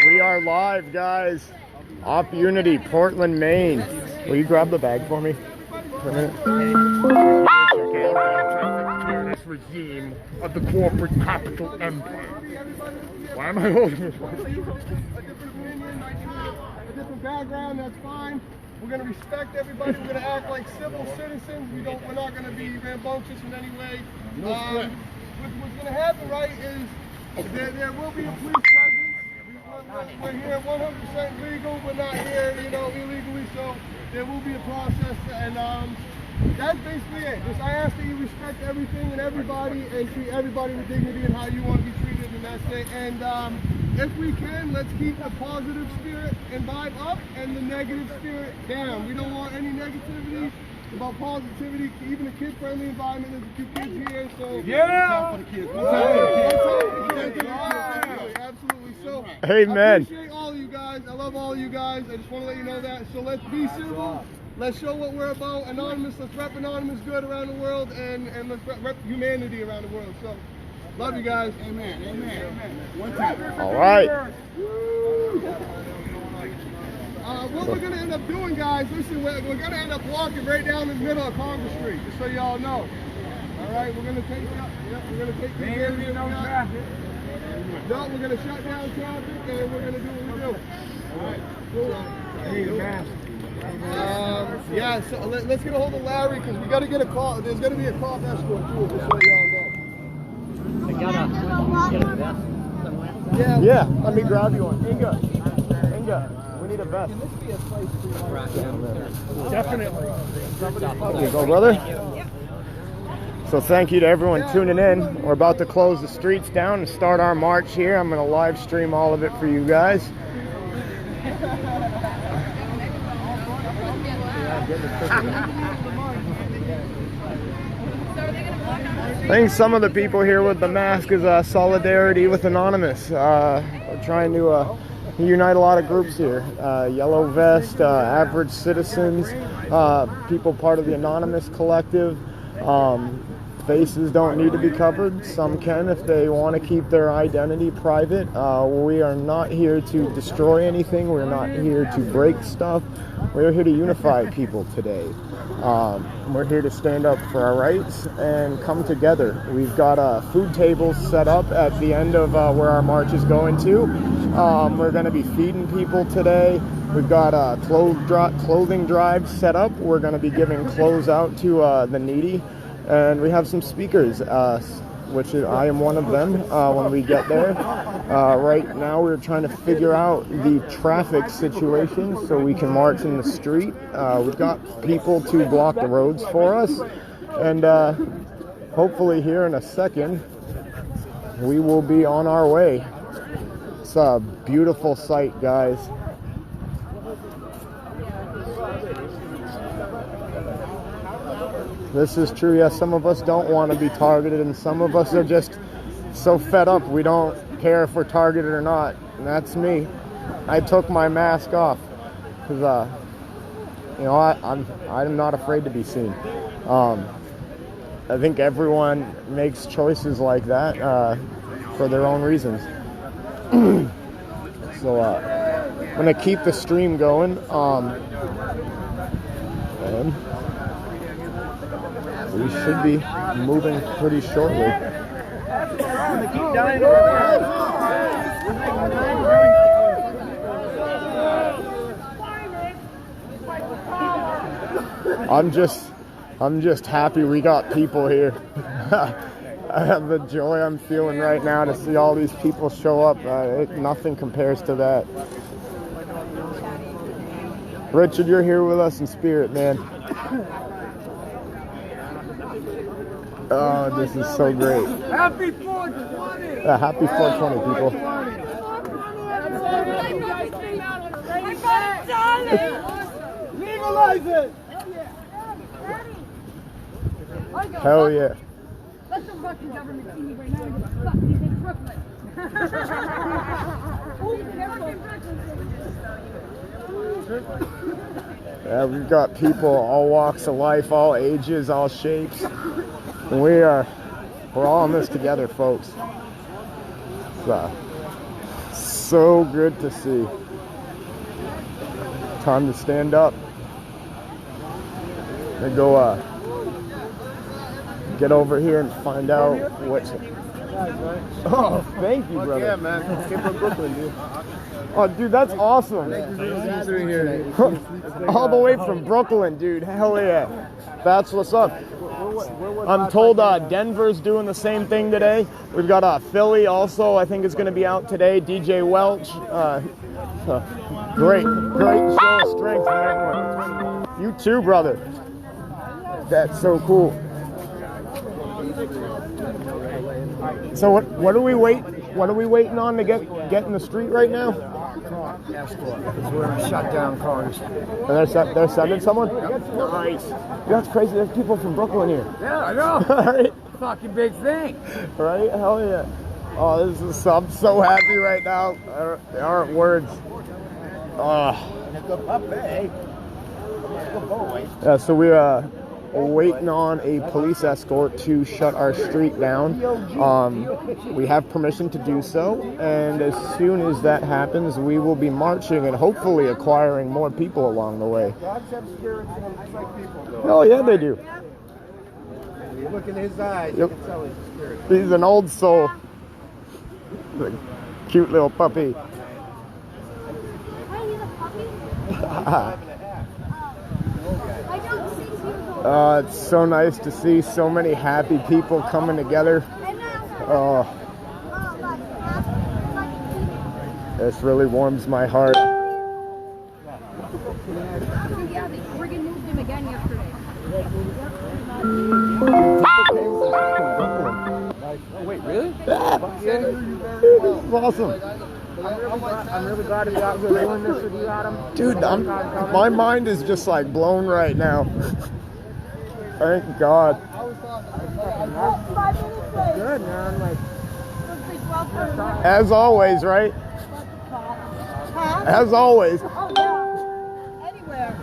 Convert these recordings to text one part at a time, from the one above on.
We are live, guys. Off Unity, Portland, Maine. Will you grab the bag for me for a minute? This regime of the corporate capital empire. Why am I holding this? A different background, that's fine. We're going to respect everybody. We're going to act like civil citizens. We're not going to be rambunctious in any way. What's going to happen, right, is there will be a police presence. We're here 100% legal. We're not here, illegally. So there will be a process, and that's basically it. Just I ask that you respect everything and everybody, and treat everybody with dignity and how you want to be treated, and that's it. And if we can, let's keep the positive spirit and vibe up and the negative spirit down. We don't want any negativity. It's about positivity, even a kid-friendly environment. There's a few kids here, so yeah. For the kids. Absolutely. So Amen. I appreciate all of you guys. I love all of you guys. I just want to let you know that. So let's be civil. Let's show what we're about. Anonymous. Let's rep Anonymous good around the world, and let's rep humanity around the world. So love you guys. Amen. Amen. Amen. One time. All right. What we're going to end up doing, guys, listen, we're going to end up walking right down the middle of Congress Street, just so y'all know. All right, we're going to take we're going to take the area no traffic. No, we're going to shut down traffic, and we're going to do what we do. All right, cool. Yeah, so let's get a hold of Larry, because we got to get a call. There's going to be a call escort, too, just so y'all know. Yeah, let me grab you one. Inga, we need a vest. Can this be a place to Definitely. Here you go, brother. So thank you to everyone tuning in. We're about to close the streets down and start our march here. I'm going to live stream all of it for you guys. I think some of the people here with the mask is solidarity with Anonymous. We're trying to unite a lot of groups here. Yellow Vest, average citizens, people part of the Anonymous collective. Faces don't need to be covered. Some can if they want to keep their identity private. We are not here to destroy anything. We're not here to break stuff. We're here to unify people today. We're here to stand up for our rights and come together. We've got food tables set up at the end of where our march is going to. We're going to be feeding people today. We've got clothing drives set up. We're going to be giving clothes out to the needy. And we have some speakers, which I am one of them when we get there. Right now we're trying to figure out the traffic situation so we can march in the street. We've got people to block the roads for us. And hopefully here in a second, we will be on our way. It's a beautiful sight, guys. This is true. Yes, some of us don't want to be targeted, and some of us are just so fed up we don't care if we're targeted or not. And that's me. I took my mask off because, I'm not afraid to be seen. I think everyone makes choices like that for their own reasons. So I'm gonna keep the stream going. And we should be moving pretty shortly. I'm just happy we got people here. I have the joy I'm feeling right now to see all these people show up. Nothing compares to that. Richard, you're here with us in spirit, man. Oh, this is so great. Happy 420! Happy 420, people. Legalize it! Hell yeah. Let the fucking government see me right now and go, fuck, he's in Brooklyn. Yeah, we've got people all walks of life, all ages, all shapes. And we're all in this together, folks. It's so good to see. Time to stand up. And go get over here and find out what's. Oh, thank you, brother. Yeah, man. Came from Brooklyn, dude. Oh, dude, that's awesome. All the way from Brooklyn, dude. Hell yeah. That's what's up. I'm told Denver's doing the same thing today. We've got Philly also, I think, is going to be out today. DJ Welch. Great show of strength from everyone. You too, brother. That's so cool. So what are we waiting on to get in the street right now? Escort, because we're going to shut down cars. And they're sending someone? Nice. That's crazy. There's people from Brooklyn here. Yeah, I know. Right? Fucking big thing. Right? Hell yeah. Oh, I'm so happy right now. There aren't words. Yeah, so we're waiting on a police escort to shut our street down. We have permission to do so, and as soon as that happens, we will be marching and hopefully acquiring more people along the way. Dogs have spirits in them just like people do. Oh yeah, they do. You look in his eyes, Yep. you can tell he's a spirit. He's an old soul. The cute little puppy. Wait, he's a puppy? I don't see people. It's so nice to see so many happy people coming together. Oh, this really warms my heart. Yeah, they friggin' moved him again yesterday. Oh, wait, really? It's awesome. I'm really glad to be out here doing this with you, Adam. Dude, my mind is just like blown right now. Thank God. Good, man. Like, As always, right? As always. Oh, yeah. Anywhere.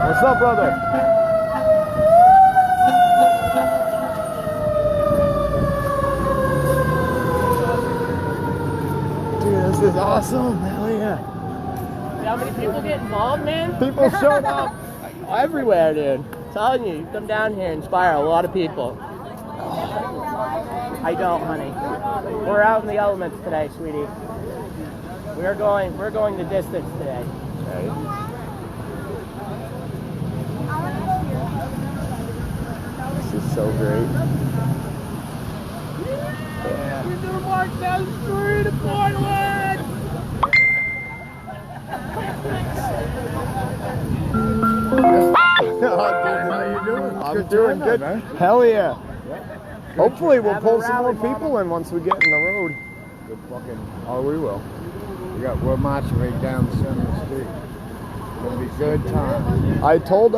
What's up, brother? Dude, this is awesome. Hell yeah. How many people get involved, man? People showed up. Everywhere, dude. I'm telling you, you come down here and inspire a lot of people. I don't, honey. We're out in the elements today, sweetie. We're going the distance today. This is so great. We're gonna march down the street of Portland! How you doing? I'm doing good. Hell yeah. Hopefully we'll pull some more people in once we get in the road. good fucking, oh, we will. We're marching right down the center of the street. It'll be a good time. I told,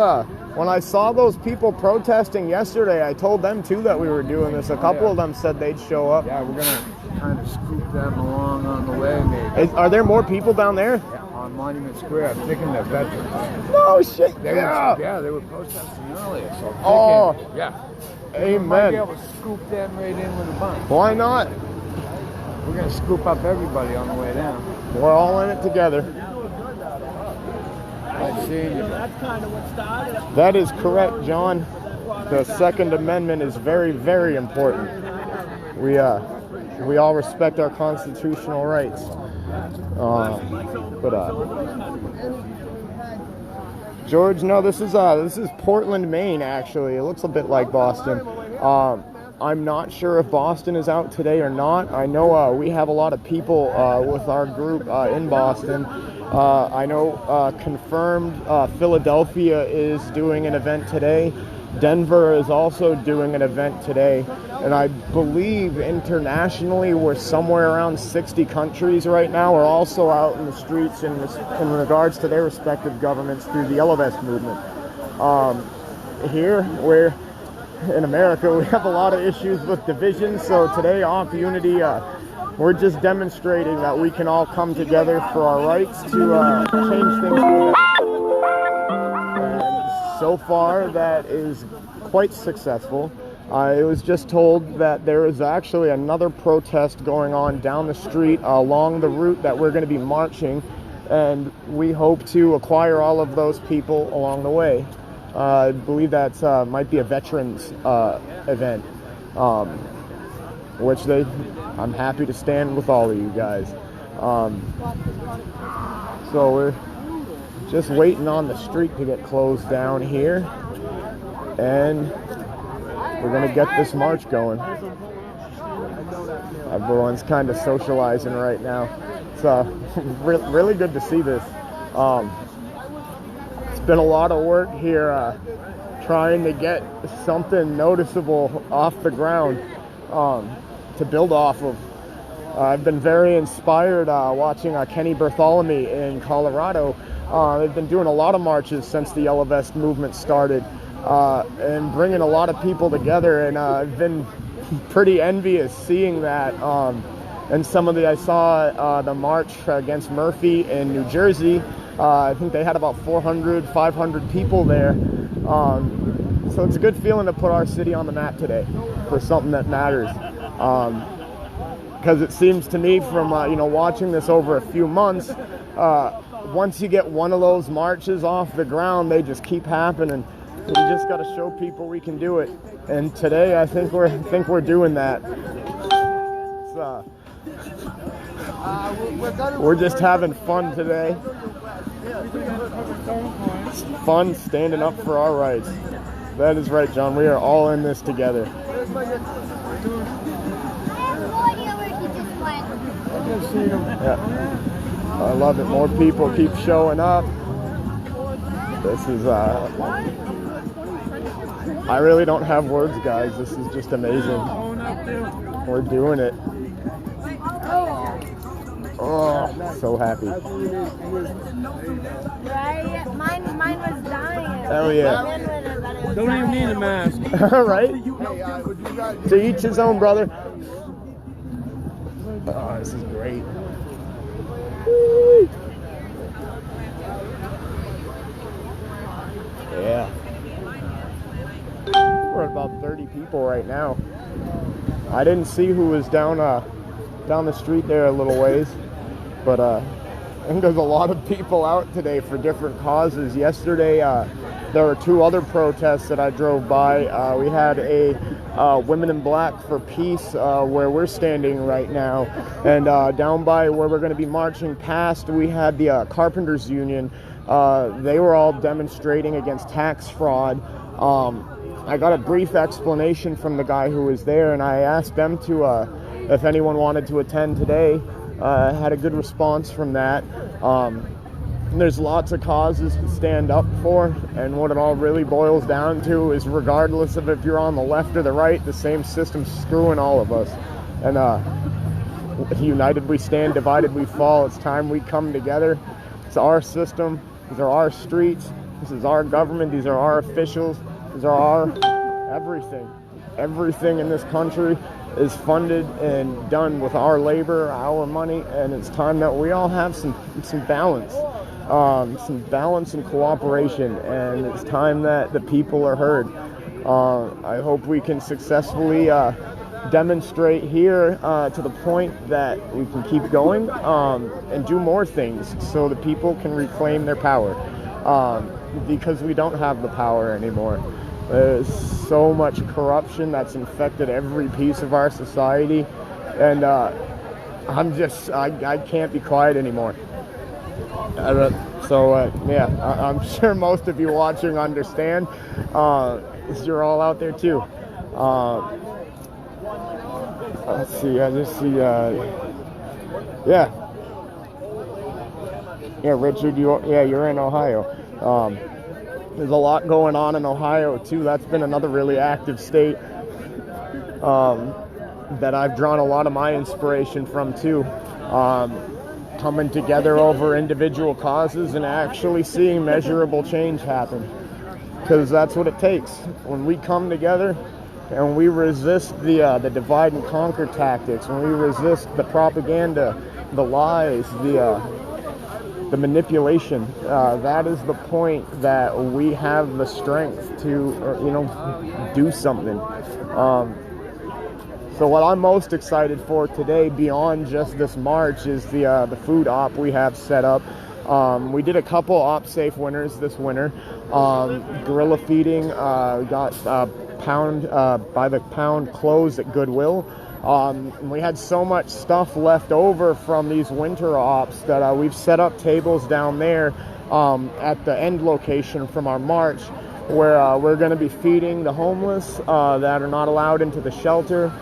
when I saw those people protesting yesterday, I told them too that we were doing this. A couple of them said they'd show up. Yeah, we're gonna kind of scoop them along on the way, maybe. Are there more people down there? Yeah, on Monument Square, I'm thinking they're veterans. No shit. They Yeah. they were protesting earlier, so I'm Oh. thinking, yeah. We might be Amen. able to scoop them right in with a bunch. Why not? We're gonna scoop up everybody on the way down. We're all in it together. Nice seeing you. That is correct, John. The Second Amendment is very, very important. We all respect our constitutional rights. George, no, this is Portland, Maine. Actually, it looks a bit like Boston. I'm not sure if Boston is out today or not. I know we have a lot of people with our group in Boston. I know confirmed Philadelphia is doing an event today. Denver is also doing an event today. And I believe internationally we're somewhere around 60 countries right now are also out in the streets in regards to their respective governments through the Yellow Vest movement. Here, we're in America, we have a lot of issues with division, so today off unity, we're just demonstrating that we can all come together for our rights to change things for the better. so far that is quite successful. I was just told that there is actually another protest going on down the street along the route that we're going to be marching, and we hope to acquire all of those people along the way. I believe that might be a veterans event, which I'm happy to stand with all of you guys. So we're just waiting on the street to get closed down here, and we're going to get this march going. Everyone's kind of socializing right now. It's really good to see this. It's been a lot of work here trying to get something noticeable off the ground to build off of. I've been very inspired watching Kenny Bartholomew in Colorado. They've been doing a lot of marches since the Yellow Vest movement started. And bringing a lot of people together, and I've been pretty envious seeing that. And I saw the march against Murphy in New Jersey. I think they had about 400, 500 people there. So it's a good feeling to put our city on the map today for something that matters. Because it seems to me from watching this over a few months, once you get one of those marches off the ground, they just keep happening. We just got to show people we can do it, and today I think we're doing that. We're just having fun today. It's fun standing up for our rights. That is right, John. We are all in this together. Yeah, I love it. More people keep showing up. This is I really don't have words, guys. This is just amazing. We're doing it. Oh, so happy. Right? Mine was dying. Hell yeah. Don't even need a mask. Right? To each his own, brother. Oh, this is great. Yeah. We're at about 30 people right now. I didn't see who was down the street there a little ways, but I think there's a lot of people out today for different causes. Yesterday, there were 2 other protests that I drove by. We had a Women in Black for Peace where we're standing right now, and down by where we're going to be marching past, we had the Carpenters Union. They were all demonstrating against tax fraud. I got a brief explanation from the guy who was there, and I asked them to if anyone wanted to attend today. Had a good response from that. There's lots of causes to stand up for, and what it all really boils down to is, regardless of if you're on the left or the right, the same system's screwing all of us. And united we stand, divided we fall. It's time we come together. It's our system. These are our streets. This is our government. These are our officials. These are our everything. Everything in this country is funded and done with our labor, our money, and it's time that we all have some balance. Some balance and cooperation, and it's time that the people are heard. I hope we can successfully demonstrate here to the point that we can keep going and do more things so the people can reclaim their power, because we don't have the power anymore. There's so much corruption that's infected every piece of our society, and I can't be quiet anymore. I'm sure most of you watching understand. You're all out there too. Let's see, I just see, Richard, you're in Ohio. There's a lot going on in Ohio too. That's been another really active state that I've drawn a lot of my inspiration from too. Coming together over individual causes and actually seeing measurable change happen, because that's what it takes. When we come together and we resist the divide and conquer tactics, when we resist the propaganda, the lies, the manipulation. That is the point that we have the strength to, do something. So what I'm most excited for today, beyond just this march, is the food op we have set up. We did a couple op safe winners this winter. Gorilla feeding, got pound by the pound clothes at Goodwill. We had so much stuff left over from these winter ops that we've set up tables down there at the end location from our march, where we're going to be feeding the homeless that are not allowed into the shelter.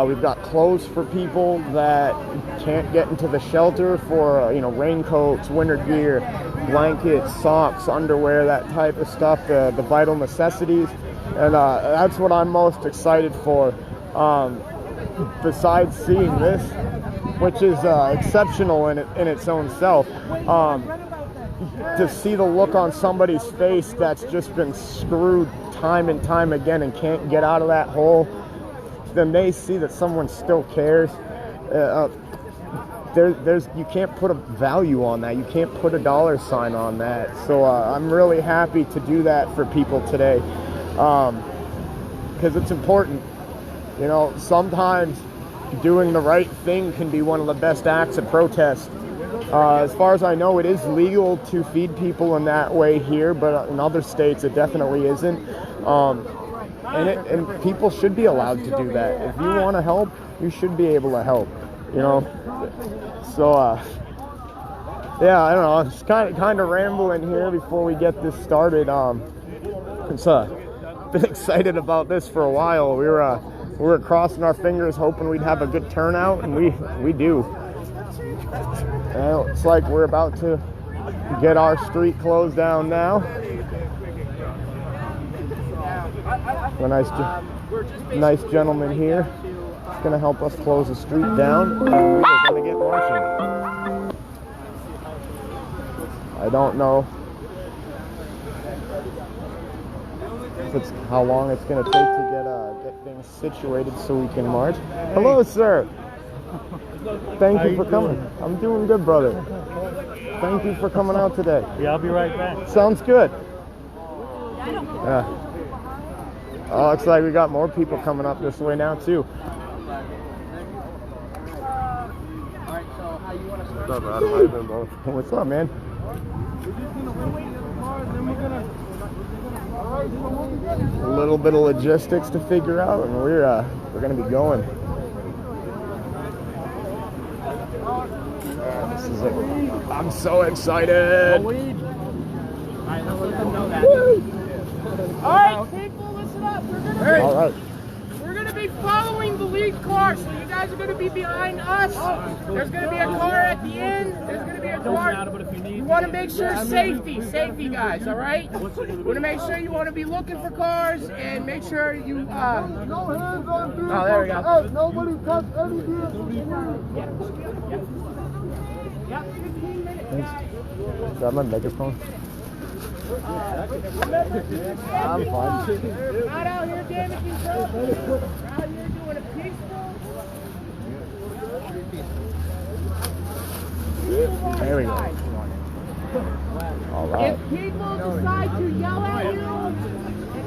We've got clothes for people that can't get into the shelter for, raincoats, winter gear, blankets, socks, underwear, that type of stuff, the vital necessities. And that's what I'm most excited for. Besides seeing this, which is exceptional in its own self, to see the look on somebody's face that's just been screwed time and time again and can't get out of that hole, then they see that someone still cares. You can't put a value on that. You can't put a dollar sign on that. So I'm really happy to do that for people today, because it's important. Sometimes doing the right thing can be one of the best acts of protest. As far as I know, it is legal to feed people in that way here, but in other states it definitely isn't. And people should be allowed to do that. If you want to help, you should be able to help. So yeah, I don't know. It's kind of rambling here before we get this started. Been excited about this for a while. We were crossing our fingers, hoping we'd have a good turnout, and we do. It's like we're about to get our street closed down now. A nice gentleman here is going to help us close the street down, and we're going to get marching. I don't know how long it's going to take to get things situated so we can march. Hello, sir. Thank you for coming. I'm doing good, brother. Thank you for coming out today. Yeah, I'll be right back. Sounds good. Yeah. Oh, looks like we got more people coming up this way now, too. What's up, Adam? How you been, bro? What's up, man? A little bit of logistics to figure out, and we're gonna be going. This is it. I'm so excited. All right, people, listen up. We're gonna be following the lead car, so you guys are gonna be behind us. There's gonna be a car at the end. There's gonna be a car. You want to make sure safety, guys. All right. You want to make sure you want to be looking for cars and make sure you. No hands on vehicles. Oh, there we go. Hey, nobody touch any vehicles. Yep. 15 minutes. Thanks. Grab my megaphone. I'm fine. Not out here damaging stuff. We're out here doing a peaceful. There we go. All right. If people decide to yell at you and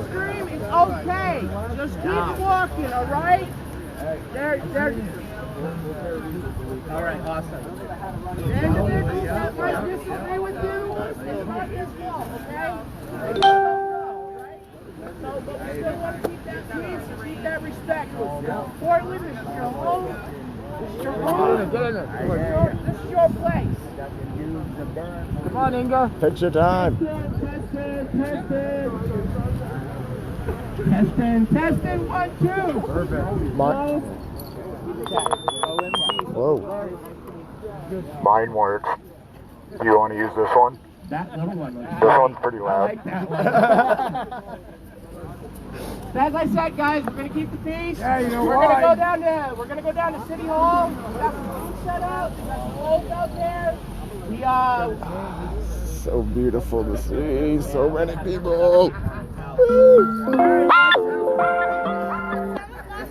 scream, it's okay. Just keep walking, all right? They're all right, awesome. The individuals that might disagree with you, it's not his fault, okay? They don't know, right? So, but we still want to keep that peace and keep that respect. Portland, this is your home. This is your home. This is your place. Come on, Inga. Take your time. Testing, 1, 2. Perfect. Whoa. Mine works. Do you want to use this one? That little one. This one's pretty loud. I like that one. As I said, guys, we're gonna keep the peace. Yeah, you know we're why. gonna go down to City Hall. We got some food set up. We got some clothes out there. We So beautiful to see. So many people.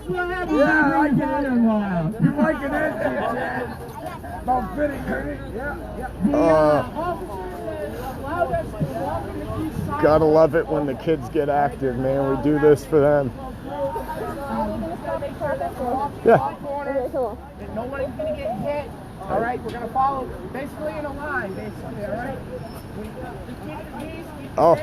Yeah, I get it. You like an empty, Chad. Gotta love it when the kids get active, man. We do this for them. Yeah. And nobody's gonna get hit. All right, we're gonna follow basically in a line, basically. All right. Oh,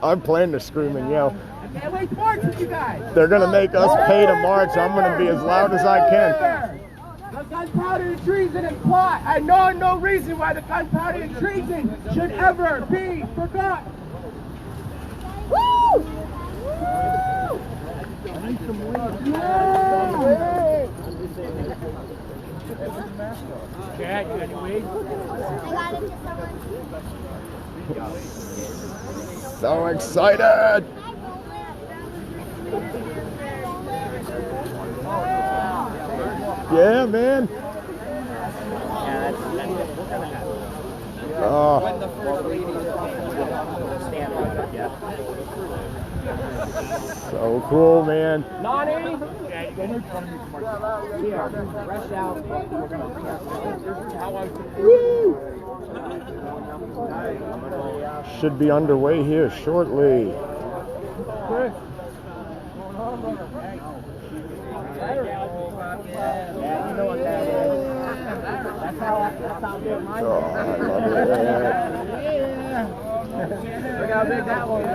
I'm planning to scream and yell. I can't wait to march with you guys. They're gonna make us pay to march. I'm gonna be as loud as I can. The gunpowder and treason and plot. I know no reason why the gunpowder and treason should ever be forgotten. Woo! Chad, you got any weed? So excited! Yeah, man. When the first ladies stand up, yeah. So cool, man. Nani? Rush out. We're gonna Should be underway here shortly. Yeah, you know what that is. That's how good mine is. Oh, I love it. Yeah. Look how big that one is.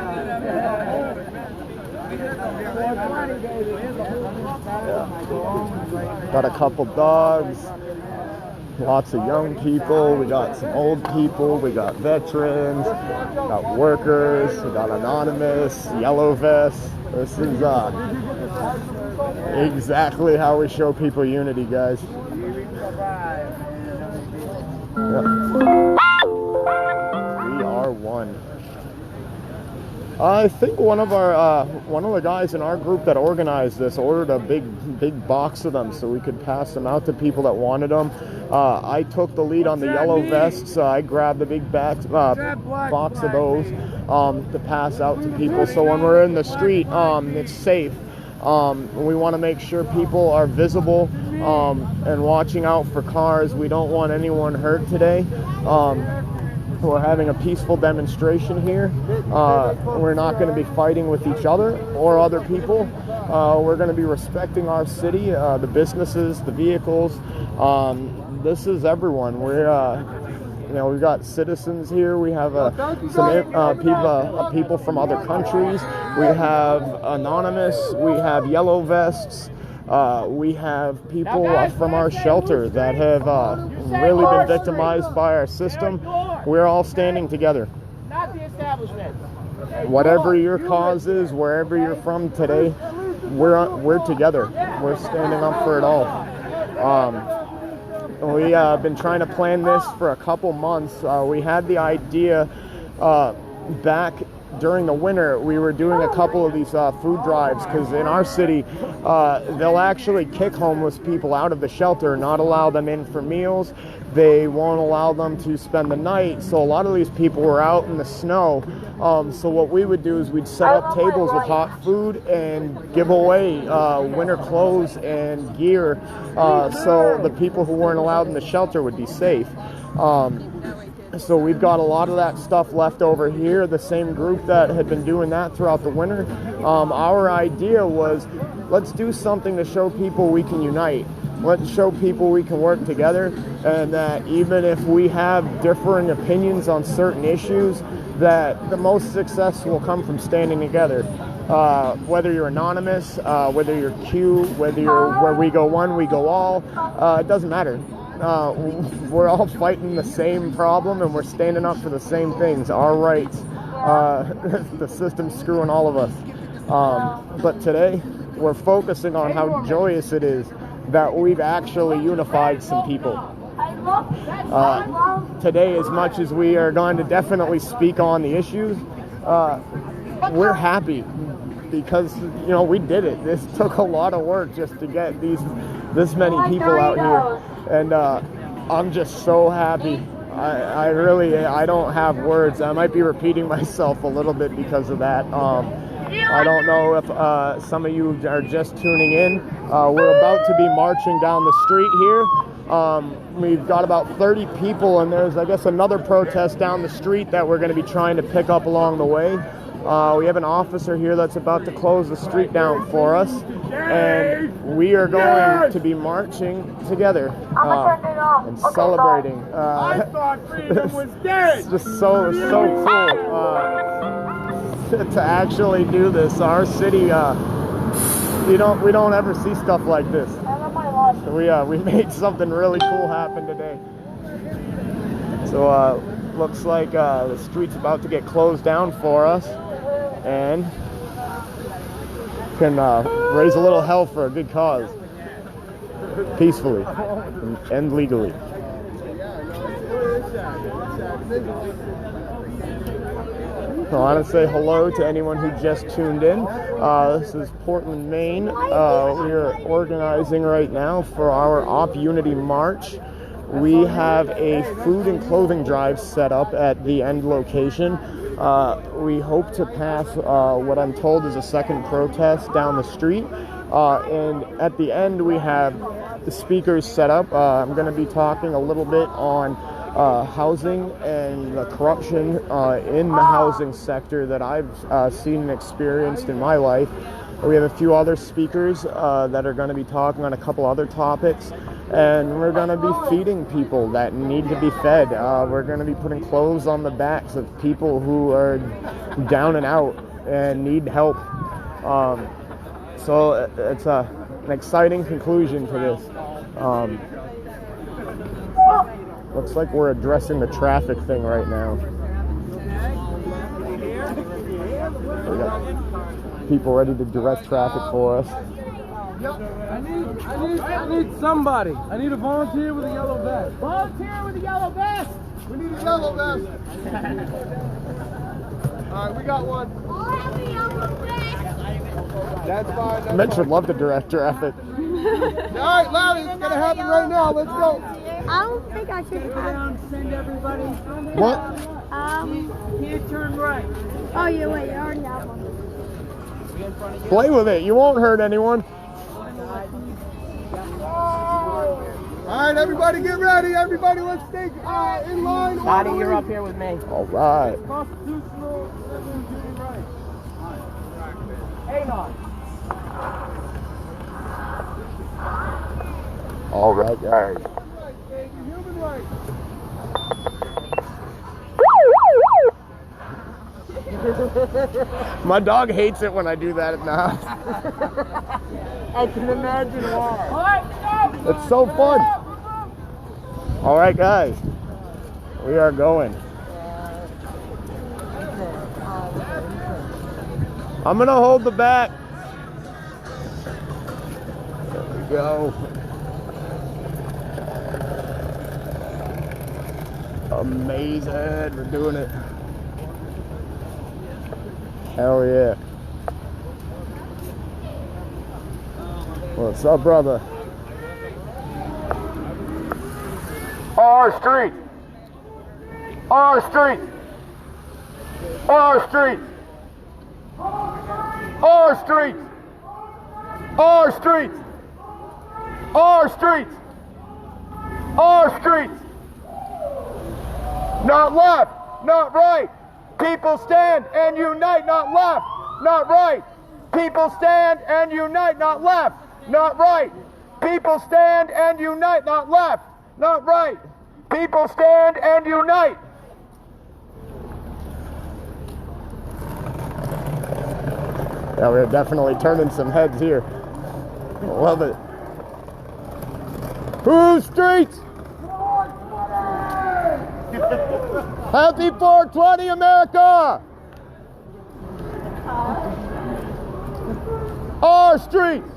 Got a couple dogs, lots of young people, we got some old people, we got veterans, got workers, we got Anonymous, yellow vests. This is exactly how we show people unity, guys. Yeah. We are one. I think one of the guys in our group that organized this ordered a big box of them so we could pass them out to people that wanted them. I took the lead on the yellow vests. I grabbed a big box of those to pass out to people. So when we're in the street, it's safe. We want to make sure people are visible and watching out for cars. We don't want anyone hurt today. We're having a peaceful demonstration here. We're not going to be fighting with each other or other people. We're going to be respecting our city, the businesses, the vehicles. This is everyone. We've got citizens here. We have some people from other countries. We have Anonymous. We have yellow vests. We have people from our shelter that have really been victimized by our system. We're all standing together. Not the establishment. Whatever your cause is, wherever you're from today, we're together. We're standing up for it all. We have been trying to plan this for a couple months. We had the idea back during the winter. We were doing a couple of these food drives because in our city, they'll actually kick homeless people out of the shelter, not allow them in for meals. They won't allow them to spend the night. So a lot of these people were out in the snow. So what we would do is we'd set up tables with hot food and give away winter clothes and gear so the people who weren't allowed in the shelter would be safe. So we've got a lot of that stuff left over here, the same group that had been doing that throughout the winter. Our idea was, let's do something to show people we can unite. Let's show people we can work together, and that even if we have differing opinions on certain issues, that the most success will come from standing together. Whether you're anonymous, whether you're Q, whether you're where we go one, we go all, it doesn't matter. We're all fighting the same problem, and we're standing up for the same things, our rights. The system's screwing all of us. But today, we're focusing on how joyous it is that we've actually unified some people. Today, as much as we are going to definitely speak on the issues, we're happy because, we did it. This took a lot of work just to get this many people out here. And I'm just so happy. I don't have words. I might be repeating myself a little bit because of that. I don't know if some of you are just tuning in. We're about to be marching down the street here. We've got about 30 people, and there's, I guess, another protest down the street that we're going to be trying to pick up along the way. We have an officer here that's about to close the street down for us, and we are going to be marching together and celebrating. I thought freedom was dead. It's just so cool to actually do this. Our city, we don't ever see stuff like this. So we made something really cool happen today. So looks like the street's about to get closed down for us, and can raise a little hell for a good cause, peacefully and legally. I want to say hello to anyone who just tuned in. This is Portland, Maine. We are organizing right now for our Op Unity March. We have a food and clothing drive set up at the end location. We hope to pass what I'm told is a second protest down the street. And at the end, we have the speakers set up. I'm going to be talking a little bit on housing and the corruption in the housing sector that I've seen and experienced in my life. We have a few other speakers that are going to be talking on a couple other topics, and we're going to be feeding people that need to be fed. We're going to be putting clothes on the backs of people who are down and out and need help. So it's an exciting conclusion to this. Looks like we're addressing the traffic thing right now. We got people ready to direct traffic for us. I need somebody. I need a volunteer with a yellow vest. Volunteer with a yellow vest. We need a yellow vest. All right, we got one. That's fine. Men should love to direct traffic. All right, Larry, it's gonna happen right now. Let's go. I don't think I should have. Send everybody. What? Here, turn right. Oh, you already have one. Play with it. You won't hurt anyone. All right, everybody get ready. Everybody, let's stay in line. Scotty, you're up here with me. All right. Constitutional, right. Anon. All right, guys. Human rights. My dog hates it when I do that at the house. I can imagine why. It's so fun. All right, guys. We are going. I'm going to hold the back. There we go. Amazing. We're doing it. Hell yeah. What's up, brother? Our street. Our street. Our street. Our street. Our street. Our street. Our street. Not left, not right. People stand and unite, not left, not right. People stand and unite, not left, not right. People stand and unite, not left, not right. People stand and unite. Yeah, we're definitely turning some heads here. Love it. Whose streets? Happy 420, America! Our streets!